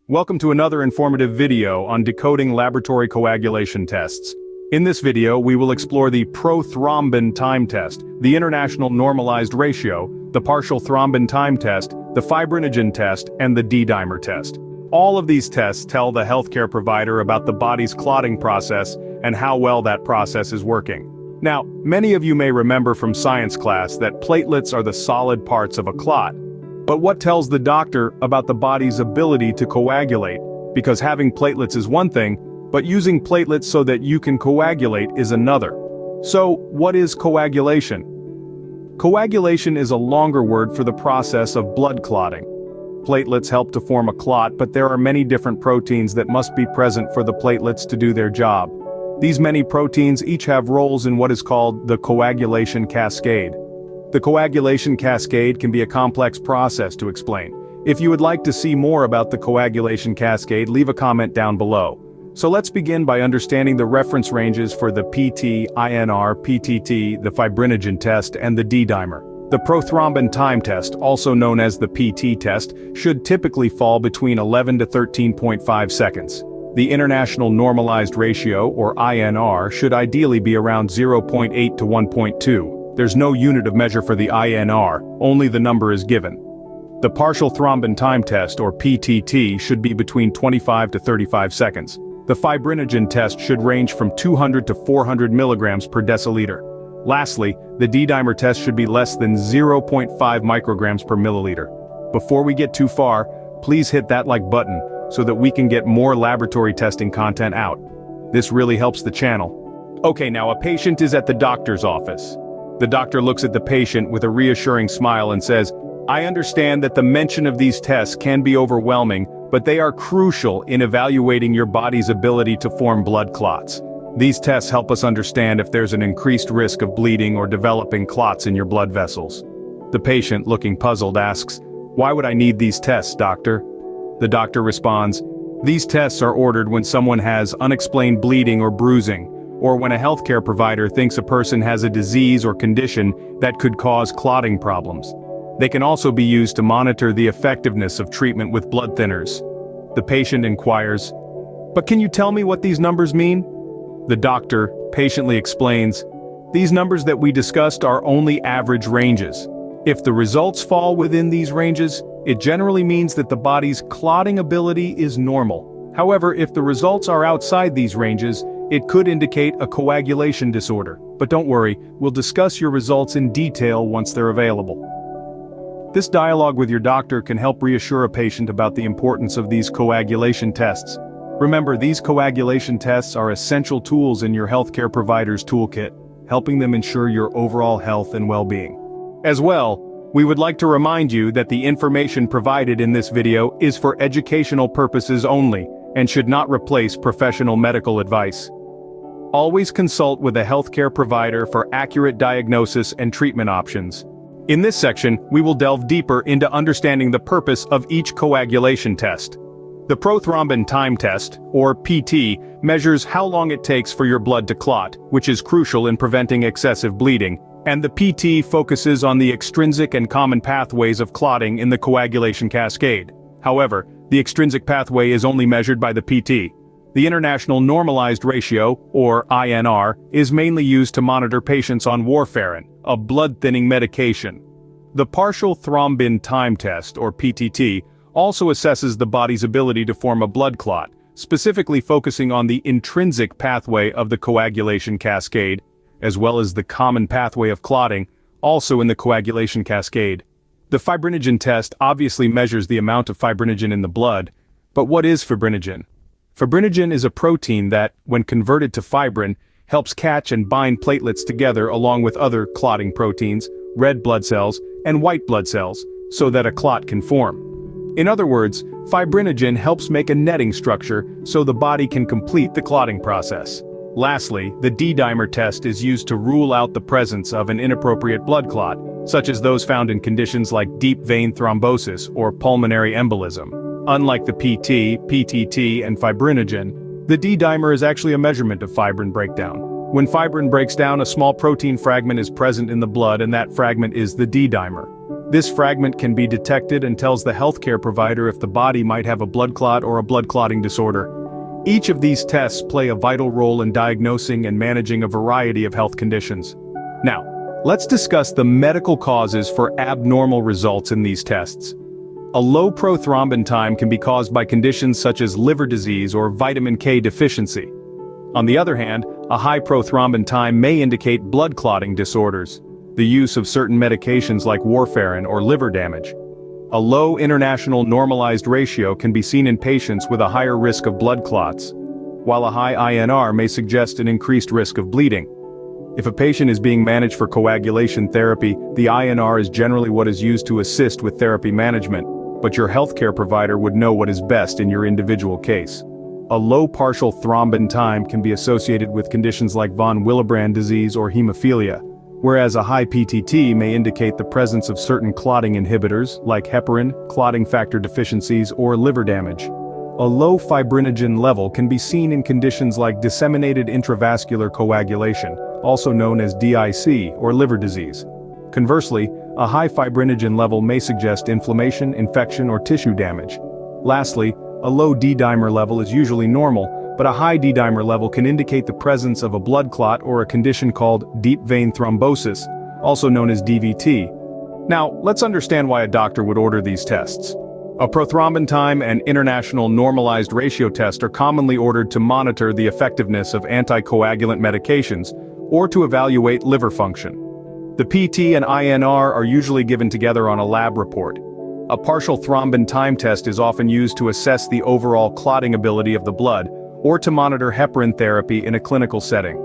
Welcome to another informative video on decoding laboratory coagulation tests. In this video, we will explore the prothrombin time test, the international normalized ratio, the partial thrombin time test, the fibrinogen test, and the D-dimer test. All of these tests tell the healthcare provider about the body's clotting process and how well that process is working. Now, many of you may remember from science class that platelets are the solid parts of a clot. But what tells the doctor about the body's ability to coagulate? Because having platelets is one thing, but using platelets so that you can coagulate is another. So, what is coagulation? Coagulation is a longer word for the process of blood clotting. Platelets help to form a clot, but there are many different proteins that must be present for the platelets to do their job. These many proteins each have roles in what is called the coagulation cascade. The coagulation cascade can be a complex process to explain. If you would like to see more about the coagulation cascade, leave a comment down below. So let's begin by understanding the reference ranges for the PT, INR, PTT, the fibrinogen test, and the D-dimer. The prothrombin time test, also known as the PT test, should typically fall between 11 to 13.5 seconds. The international normalized ratio, or INR, should ideally be around 0.8 to 1.2. There's no unit of measure for the INR, only the number is given. The partial thrombin time test, or PTT, should be between 25 to 35 seconds. The fibrinogen test should range from 200 to 400 milligrams per deciliter. Lastly, the D-dimer test should be less than 0.5 micrograms per milliliter. Before we get too far, please hit that like button so that we can get more laboratory testing content out. This really helps the channel. Okay, now a patient is at the doctor's office. The doctor looks at the patient with a reassuring smile and says, "I understand that the mention of these tests can be overwhelming, but they are crucial in evaluating your body's ability to form blood clots. These tests help us understand if there's an increased risk of bleeding or developing clots in your blood vessels." The patient, looking puzzled, asks, "Why would I need these tests, doctor?" The doctor responds, "These tests are ordered when someone has unexplained bleeding or bruising, or when a healthcare provider thinks a person has a disease or condition that could cause clotting problems. They can also be used to monitor the effectiveness of treatment with blood thinners." The patient inquires, "But can you tell me what these numbers mean?" The doctor patiently explains, "These numbers that we discussed are only average ranges. If the results fall within these ranges, it generally means that the body's clotting ability is normal. However, if the results are outside these ranges, it could indicate a coagulation disorder. But don't worry, we'll discuss your results in detail once they're available." This dialogue with your doctor can help reassure a patient about the importance of these coagulation tests. Remember, these coagulation tests are essential tools in your healthcare provider's toolkit, helping them ensure your overall health and well-being. As well, we would like to remind you that the information provided in this video is for educational purposes only and should not replace professional medical advice. Always consult with a healthcare provider for accurate diagnosis and treatment options. In this section, we will delve deeper into understanding the purpose of each coagulation test. The prothrombin time test, or PT, measures how long it takes for your blood to clot, which is crucial in preventing excessive bleeding, and the PT focuses on the extrinsic and common pathways of clotting in the coagulation cascade. However, the extrinsic pathway is only measured by the PT. The international normalized ratio, or INR, is mainly used to monitor patients on warfarin, a blood-thinning medication. The partial thrombin time test, or PTT, also assesses the body's ability to form a blood clot, specifically focusing on the intrinsic pathway of the coagulation cascade, as well as the common pathway of clotting, also in the coagulation cascade. The fibrinogen test obviously measures the amount of fibrinogen in the blood, but what is fibrinogen? Fibrinogen is a protein that, when converted to fibrin, helps catch and bind platelets together along with other clotting proteins, red blood cells, and white blood cells, so that a clot can form. In other words, fibrinogen helps make a netting structure so the body can complete the clotting process. Lastly, the D-dimer test is used to rule out the presence of an inappropriate blood clot, such as those found in conditions like deep vein thrombosis or pulmonary embolism. Unlike the PT, PTT, and fibrinogen, the D-dimer is actually a measurement of fibrin breakdown. When fibrin breaks down, a small protein fragment is present in the blood, and that fragment is the D-dimer. This fragment can be detected and tells the healthcare provider if the body might have a blood clot or a blood clotting disorder. Each of these tests play a vital role in diagnosing and managing a variety of health conditions. Now, let's discuss the medical causes for abnormal results in these tests. A low prothrombin time can be caused by conditions such as liver disease or vitamin K deficiency. On the other hand, a high prothrombin time may indicate blood clotting disorders, the use of certain medications like warfarin or liver damage. A low international normalized ratio can be seen in patients with a higher risk of blood clots, while a high INR may suggest an increased risk of bleeding. If a patient is being managed for coagulation therapy, the INR is generally what is used to assist with therapy management, but your healthcare provider would know what is best in your individual case. A low partial thrombin time can be associated with conditions like von Willebrand disease or hemophilia, whereas a high PTT may indicate the presence of certain clotting inhibitors like heparin, clotting factor deficiencies, or liver damage. A low fibrinogen level can be seen in conditions like disseminated intravascular coagulation, also known as DIC, or liver disease. Conversely, a high fibrinogen level may suggest inflammation, infection, or tissue damage. Lastly, a low D-dimer level is usually normal, but a high D-dimer level can indicate the presence of a blood clot or a condition called deep vein thrombosis, also known as DVT. Now, let's understand why a doctor would order these tests. A prothrombin time and international normalized ratio test are commonly ordered to monitor the effectiveness of anticoagulant medications or to evaluate liver function. The PT and INR are usually given together on a lab report. A partial thrombin time test is often used to assess the overall clotting ability of the blood, or to monitor heparin therapy in a clinical setting.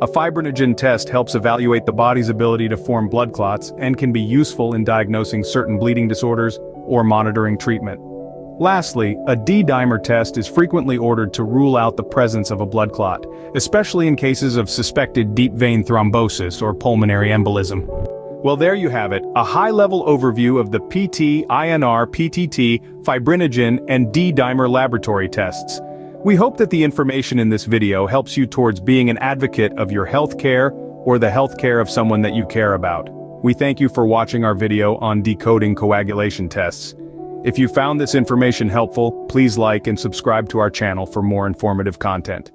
A fibrinogen test helps evaluate the body's ability to form blood clots and can be useful in diagnosing certain bleeding disorders or monitoring treatment. Lastly, a D-dimer test is frequently ordered to rule out the presence of a blood clot, especially in cases of suspected deep vein thrombosis or pulmonary embolism. Well, there you have it, a high-level overview of the PT, INR, PTT, fibrinogen, and D-dimer laboratory tests. We hope that the information in this video helps you towards being an advocate of your health care or the health care of someone that you care about. We thank you for watching our video on decoding coagulation tests. If you found this information helpful, please like and subscribe to our channel for more informative content.